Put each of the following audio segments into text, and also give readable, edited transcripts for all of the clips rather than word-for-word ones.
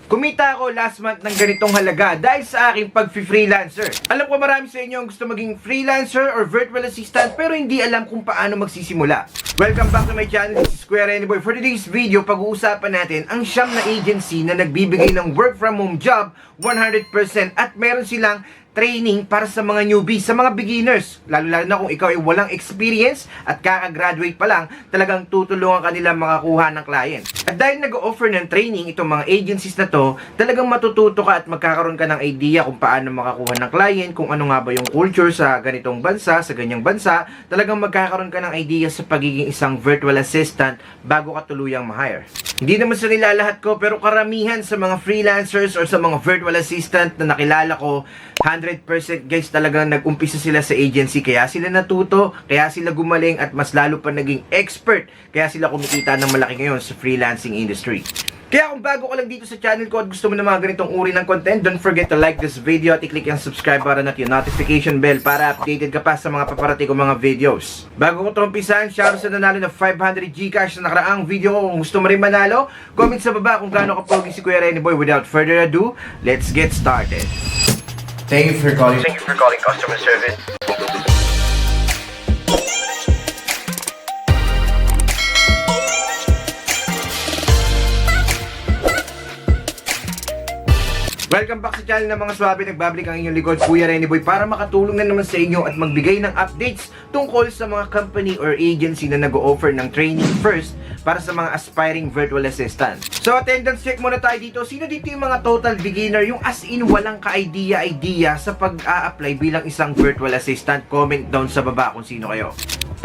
Kumita ako last month ng ganitong halaga dahil sa aking pag-freelancer. Alam ko marami sa inyo ang gusto maging freelancer or virtual assistant pero hindi alam kung paano magsisimula. Welcome back to my channel, this is Kuya Renny Boy. For today's video, pag-uusapan natin ang siyam na agency na nagbibigay ng work from home job 100% at meron silang training para sa mga newbies, sa mga beginners. Lalo na kung ikaw ay walang experience at kaka-graduate pa lang, talagang tutulungan ka nila makakuha ng client. At dahil nag-offer ng training itong mga agencies na to, talagang matututo ka at magkakaroon ka ng idea kung paano makakuha ng client, kung ano nga ba yung culture sa ganitong bansa, sa ganyang bansa. Talagang magkakaroon ka ng idea sa pagiging isang virtual assistant bago ka tuluyang ma-hire. Hindi naman sa nilalahat ko, pero karamihan sa mga freelancers or sa mga virtual assistant na nakilala ko, 100% guys, talagang nag-umpisa sila sa agency, kaya sila natuto, kaya sila gumaling at mas lalo pa naging expert, kaya sila kumikita ng malaki ngayon sa freelancing industry. Kaya kung bago ka lang dito sa channel ko at gusto mo ng mga ganitong uri ng content, don't forget to like this video at i-click yung subscribe para at yung notification bell para updated ka pa sa mga paparating kong mga videos. Bago ko ito umpisahan, shoutout sa nanalo na 500 Gcash na nakaraang video ko. Kung gusto mo rin manalo, comment sa baba kung gaano ka pogi si Kuya Renny Boy. Without further ado, let's get started. Thank you for calling customer service. Welcome back sa channel ng mga swabe. Nagbabalik ang inyong likod, Kuya Renny Boy, para makatulong na naman sa inyo at magbigay ng updates tungkol sa mga company or agency na nag-o-offer ng training first para sa mga aspiring virtual assistant. So attendance check muna tayo dito. Sino dito yung mga total beginner, yung as in walang ka-idea sa pag-a-apply bilang isang virtual assistant? Comment down sa baba kung sino kayo.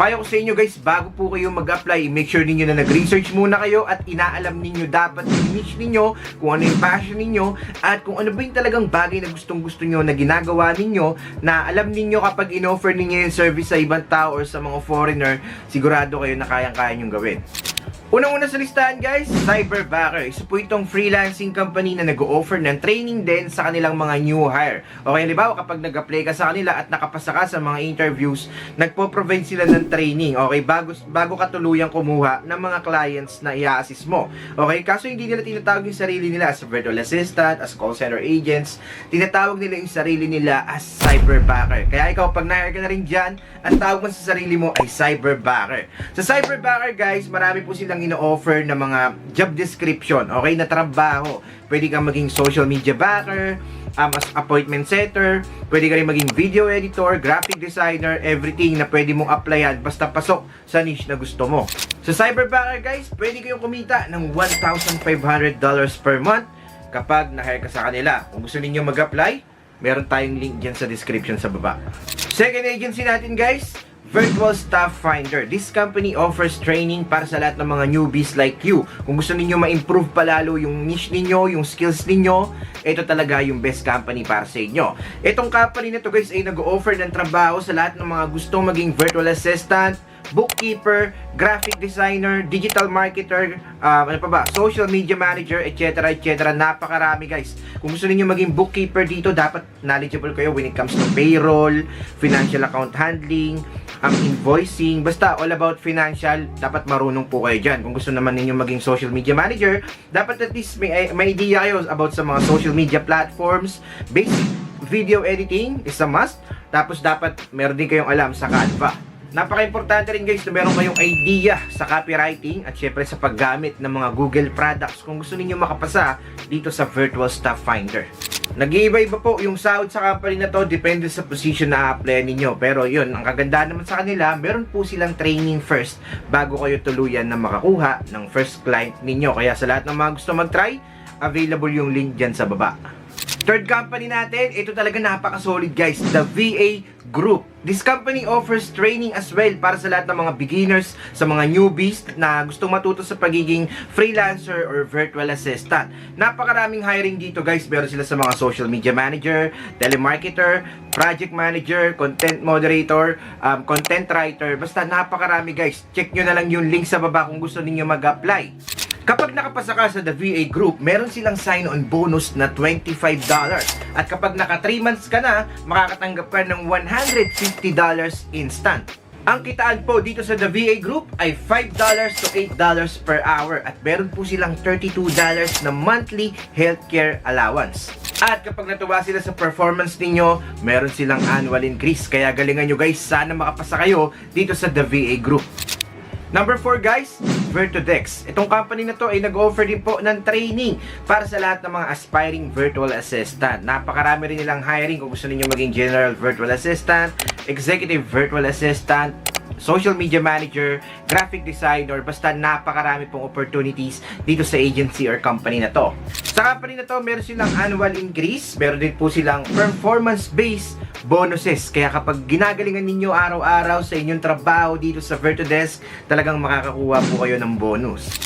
Payo ko sa inyo guys, bago po kayo mag-apply, make sure ninyo na nag-research muna kayo at inaalam ninyo dapat yung niche ninyo, kung ano yung passion ninyo, at kung ano ba yung talagang bagay na gustong-gusto nyo na ginagawa ninyo, na alam ninyo kapag in-offer ninyo yung service sa ibang tao or sa mga foreigner, sigurado kayo na kayang-kaya nyong gawin. Unang-una sa listahan guys, Cyberbacker. Isa po itong freelancing company na nag-o-offer ng training din sa kanilang mga new hire. Okay, halimbawa kapag nag-apply ka sa kanila at nakapasa ka sa mga interviews, nagpo-provide sila ng training. Okay, bago ka tuluyang kumuha ng mga clients na i-assist mo. Okay, kaso hindi nila tinatawag yung sarili nila as virtual assistant, as call center agents. Tinatawag nila yung sarili nila as Cyberbacker. Kaya ikaw, pag na-hire ka na rin dyan, ang tawag mo sa sarili mo ay Cyberbacker. Sa Cyberbacker guys, marami po silang ino-offer na mga job description, okay, na trabaho. Pwede kang maging social media backer, as appointment setter, pwede ka rin maging video editor, graphic designer, everything na pwede mong applyan basta pasok sa niche na gusto mo. Sa Cyberbacker guys, pwede kayong kumita ng $1,500 per month kapag na-hire ka sa kanila. Kung gusto niyo mag-apply, meron tayong link dyan sa description sa baba. Second agency natin guys, Virtual Staff Finder. This company offers training para sa lahat ng mga newbies like you. Kung gusto niyo ma-improve palalo yung niche ninyo, yung skills ninyo, ito talaga yung best company para sa inyo. Itong company na to guys ay nag-o-offer ng trabaho sa lahat ng mga gustong maging virtual assistant, bookkeeper, graphic designer, digital marketer, social media manager, etc. etc. Napakarami guys. Kung gusto niyo maging bookkeeper dito, dapat knowledgeable kayo when it comes to payroll, financial account handling, invoicing, basta all about financial, dapat marunong po kayo dyan. Kung gusto naman ninyo maging social media manager, dapat at least may idea kayo about sa mga social media platforms. Basic video editing is a must. Tapos dapat meron din kayong alam sa Canva. Napaka-importante rin guys na meron kayong idea sa copywriting at syempre sa paggamit ng mga Google products kung gusto niyo makapasa dito sa Virtual Staff Finder. Nag-iiba-iba po yung sahod sa company na to, depende sa position na a-apply ninyo. Pero yun, ang kagandahan naman sa kanila, meron po silang training first bago kayo tuluyan na makakuha ng first client ninyo. Kaya sa lahat ng mga gusto mag-try, available yung link dyan sa baba. Third company natin, ito talaga napaka-solid guys, the VA Group. This company offers training as well para sa lahat ng mga beginners, sa mga newbies na gustong matuto sa pagiging freelancer or virtual assistant. Napakaraming hiring dito guys. Meron sila sa mga social media manager, telemarketer, project manager, content moderator, content writer. Basta napakarami guys. Check nyo na lang yung link sa baba kung gusto niyo mag-apply. Kapag nakapasa ka sa The VA Group, meron silang sign-on bonus na $25. At kapag naka 3 months ka na, makakatanggap ka ng $150 instant. Ang kitaan po dito sa The VA Group ay $5 to $8 per hour at meron po silang $32 na monthly healthcare allowance. At kapag natuwa sila sa performance ninyo, meron silang annual increase. Kaya galingan nyo guys, sana makapasa kayo dito sa The VA Group. Number 4 guys, Virtudex. Itong company na to ay nag-offer din po ng training para sa lahat ng mga aspiring virtual assistant. Napakarami rin nilang hiring kung gusto niyo maging general virtual assistant, executive virtual assistant, social media manager, graphic designer, basta napakarami pong opportunities dito sa agency or company na to. Sa company na to, meron silang annual increase, meron din po silang performance-based bonuses. Kaya kapag ginagalingan ninyo araw-araw sa inyong trabaho dito sa Virtudesk, talagang makakakuha po kayo ng bonus.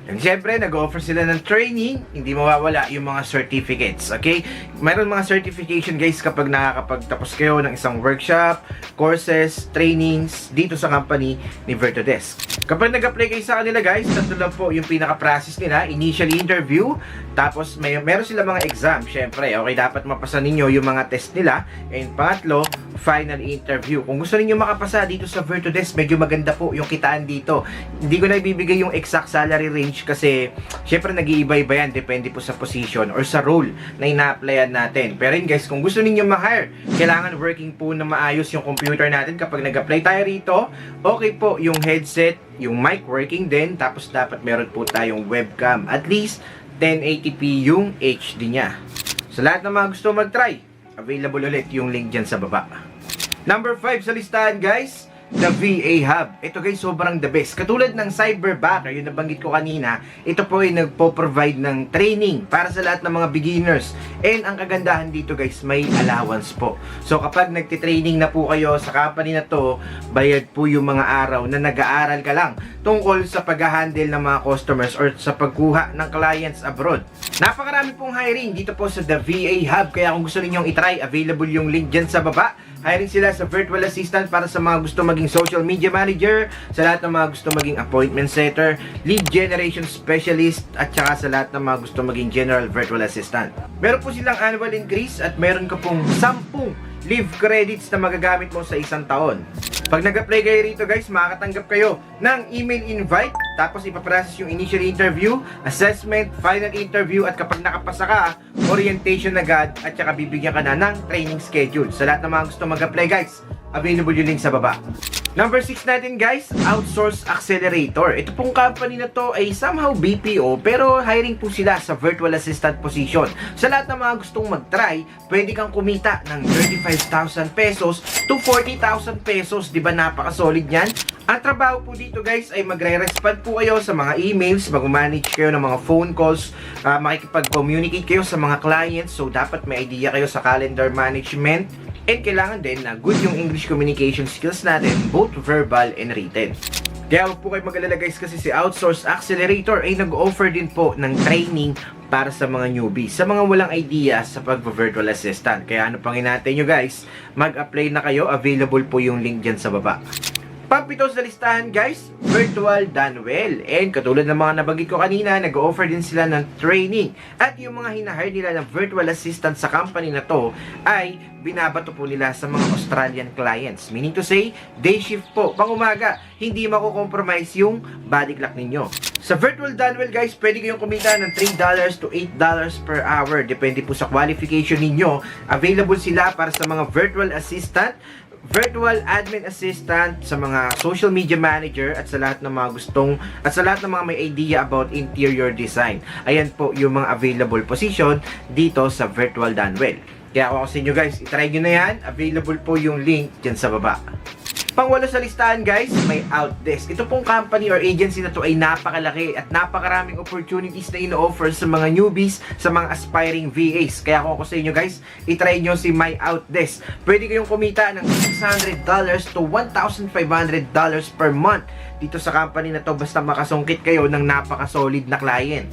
And syempre, nag-offer sila ng training, hindi mawawala yung mga certificates, okay? Mayroon mga certification guys kapag nakakapagtapos kayo ng isang workshop, courses, trainings dito sa company ni Virtudesk. Kapag nag-apply kayo sa kanila guys, tatlo lang po yung pinaka-process nila, initial interview, tapos meron sila mga exam, syempre, okay, dapat mapasa ninyo yung mga test nila, and pangatlo, final interview. Kung gusto niyo makapasa dito sa Virtudesk, medyo maganda po yung kitaan dito. Hindi ko na ibibigay yung exact salary range kasi syempre nag-iiba-iba yan, depende po sa position or sa role na ina-applyan natin. Pero yun guys, kung gusto niyo ma-hire, kailangan working po na maayos yung computer natin. Kapag nag-apply tayo rito, okay po yung headset, yung mic working din, tapos dapat meron po tayong webcam. At least 1080p yung HD nya. Sa lahat ng mga gusto mag-try, available ulit yung link dyan sa baba. Number 5 sa listahan guys, the VA Hub. Ito guys, sobrang the best. Katulad ng Cyberbacker, yung nabanggit ko kanina, ito po ay nagpo-provide ng training para sa lahat ng mga beginners. And ang kagandahan dito guys, may allowance po. So kapag nagtitraining na po kayo sa company na to, bayad po yung mga araw na nag-aaral ka lang tungkol sa pag-handle ng mga customers or sa pagkuha ng clients abroad. Napakarami pong hiring dito po sa The VA Hub. Kaya kung gusto ninyong itry, available yung link dyan sa baba. Hiring sila sa virtual assistant para sa mga gusto maging social media manager, sa lahat ng mga gusto maging appointment setter, lead generation specialist, at saka sa lahat ng mga gusto maging general virtual assistant. Meron po silang annual increase at meron ka pong 10 leave credits na magagamit mo sa isang taon. Pag nag-apply kayo rito guys, makakatanggap kayo ng email invite, tapos ipaprocess yung initial interview, assessment, final interview, at kapag nakapasa ka, orientation agad, at saka bibigyan ka na ng training schedule. Sa lahat ng mga gusto mag-apply guys, available yung link sa baba. Number 6 natin guys, Outsource Accelerator. Ito pong company na to ay somehow BPO pero hiring po sila sa virtual assistant position. Sa lahat ng mga gustong mag-try, pwede kang kumita ng 35,000 pesos to 40,000 pesos. Diba napaka-solid yan? Ang trabaho po dito guys ay magre-respond po kayo sa mga emails, mag-manage kayo ng mga phone calls, makikipag-communicate kayo sa mga clients. So dapat may idea kayo sa calendar management. And kailangan din na good yung English communication skills natin, both verbal and written. Kaya huwag po kayo mag-alala guys kasi si Outsource Accelerator ay nag-offer din po ng training para sa mga newbies, sa mga walang idea sa pag-virtual assistant. Kaya ano pang hinahintay nyo guys, mag-apply na kayo, available po yung link dyan sa baba. Pang-pito sa listahan guys, Virtual Danwell. And katulad ng mga nabanggit ko kanina, nag-offer din sila ng training. At yung mga hinahire nila ng virtual assistant sa company na to ay binabato po nila sa mga Australian clients. Meaning to say, day shift po, pang umaga, hindi mako-compromise yung body clock ninyo. Sa Virtual Danwell guys, pwede kayong kumita ng $3 to $8 per hour. Depende po sa qualification ninyo. Available sila para sa mga virtual assistant, virtual admin assistant, sa mga social media manager, at sa lahat ng mga gustong, at sa lahat ng mga may idea about interior design. Ayan po yung mga available position dito sa Virtual Danwell. Kaya ako sa inyo guys, itry nyo na yan. Available po yung link dyan sa baba. Pangwalo sa listahan guys, may Outdesk. Ito pong company or agency na to ay napakalaki at napakaraming opportunities na ino-offer sa mga newbies, sa mga aspiring VAs. Kaya kung ako sa inyo guys, itry nyo si My Outdesk. Pwede kayong kumita ng $600 to $1,500 per month dito sa company na to basta makasungkit kayo ng napaka-solid na client.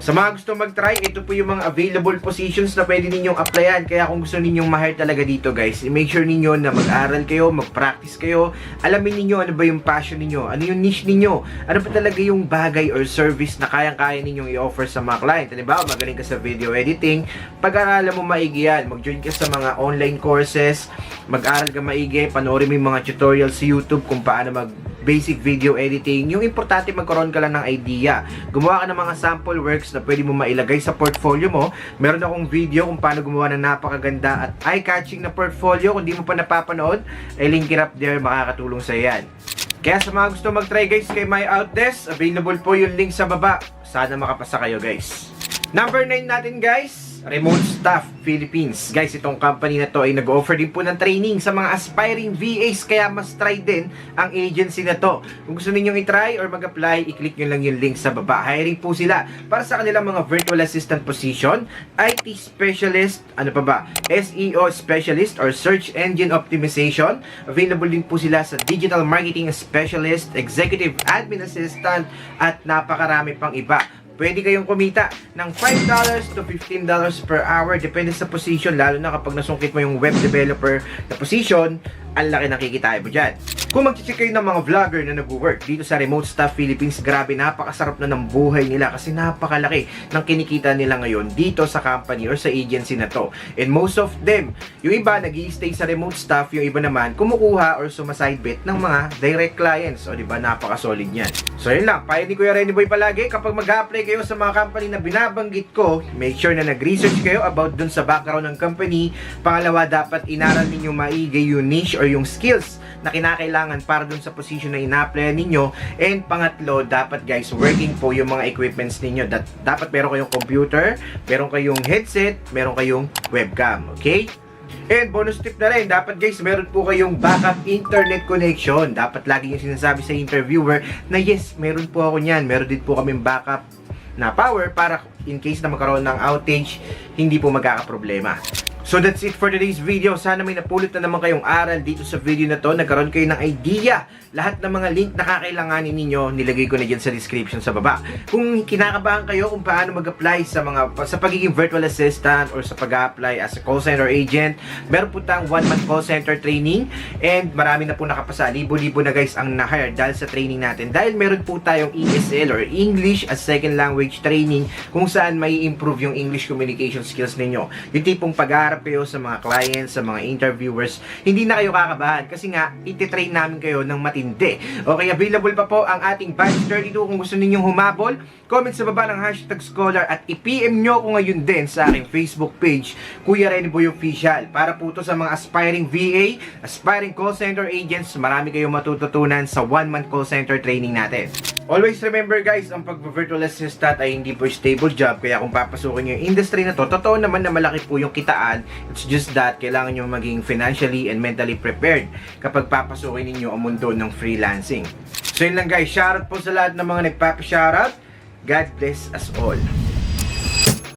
Sa mga gusto mag-try, ito po yung mga available positions na pwede ninyong applyan. Kaya kung gusto ninyong ma-hire talaga dito guys, make sure ninyo na mag-aral kayo, mag-practice kayo. Alamin ninyo ano ba yung passion ninyo, ano yung niche ninyo, ano pa talaga yung bagay or service na kayang-kaya ninyong i-offer sa mga client. Halimbawa, magaling ka sa video editing, pag-aralan mo maigi yan. Mag-join ka sa mga online courses, mag-aral ka maigi, panoorin mo yung mga tutorials sa YouTube kung paano basic video editing. Yung importante, magkaroon ka lang ng idea. Gumawa ka ng mga sample works na pwede mo mailagay sa portfolio mo. Meron akong video kung paano gumawa ng napakaganda at eye-catching na portfolio. Kung di mo pa napapanood, ay link it up there, makakatulong sa yan. Kaya sa mga gusto mag-try guys kay My Outdesk, available po yung link sa baba. Sana makapasa kayo guys. Number 9 natin guys, Remote Staff Philippines. Guys, itong company na to ay nag-offer din po ng training sa mga aspiring VAs, kaya mas try din ang agency na to. Kung gusto ninyong i-try or mag-apply, i-click nyo lang yung link sa baba. Hiring po sila para sa kanilang mga virtual assistant position, IT specialist, ano pa ba, SEO specialist or search engine optimization. Available din po sila sa digital marketing specialist, executive admin assistant, at napakarami pang iba. Pwede kayong kumita ng $5 to $15 per hour depende sa position, lalo na kapag nasungkit mo yung web developer na position, ang laki nakikita mo dyan. Kung mag-check kayo ng mga vlogger na nag-work dito sa Remote Staff Philippines, grabe, napakasarap na ng buhay nila kasi napakalaki ng kinikita nila ngayon dito sa company or sa agency na to. And most of them, yung iba nag-i-stay sa remote staff, yung iba naman kumukuha or sumasidebit ng mga direct clients. O diba, napaka-solid yan. So yun lang, payo ni Kuya Renny Boy palagi, kapag mag-apply kayo sa mga company na binabanggit ko, make sure na nag-research kayo about dun sa background ng company. Pangalawa, dapat inaral ninyo maigi yung niche or yung skills na kinakailangan para dun sa position na ina-apply ninyo. And pangatlo, dapat guys, working po yung mga equipments ninyo. Dapat meron kayong computer, meron kayong headset, meron kayong webcam. Okay? And bonus tip na rin, dapat guys, meron po kayong backup internet connection. Dapat lagi yung sinasabi sa interviewer na yes, meron po ako niyan. Meron din po kaming backup na power para in case na magkaroon ng outage, hindi po magkakaproblema. So that's it for today's video. Sana may napulot na naman kayong aral dito sa video na to. Nagkaroon kayo ng idea. Lahat ng mga link na kakailanganin ninyo, nilagay ko na dyan sa description sa baba. Kung kinakabahan kayo kung paano mag-apply sa pagiging virtual assistant or sa pag-apply as a call center agent, meron po tayong 1-month call center training and marami na po nakapasa. Libo-libo na guys ang na-hire dahil sa training natin. Dahil meron po tayong ESL or English as Second Language training kung saan may improve yung English communication skills ninyo. Yung tipong pag-aaral kayo sa mga clients, sa mga interviewers, hindi na kayo kakabahan kasi nga, ititrain namin kayo ng matindi. Okay, available pa po ang ating Batch 32 kung gusto ninyong humabol. Comment sa baba ng #scholar at i-PM nyo ko ngayon din sa aking Facebook page, Kuya Renny Boy Official. Para po to sa mga aspiring VA, aspiring call center agents, marami kayong matututunan sa 1-month call center training natin. Always remember guys, ang pag-virtual assistant ay hindi po stable job, kaya kung papasukin nyo yung industry na to, totoo naman na malaki po yung kitaan. It's just that kailangan nyo maging financially and mentally prepared kapag papasukin ninyo ang mundo ng freelancing. So yun lang guys, shoutout po sa lahat ng mga nagpapa-shoutout. God bless us all.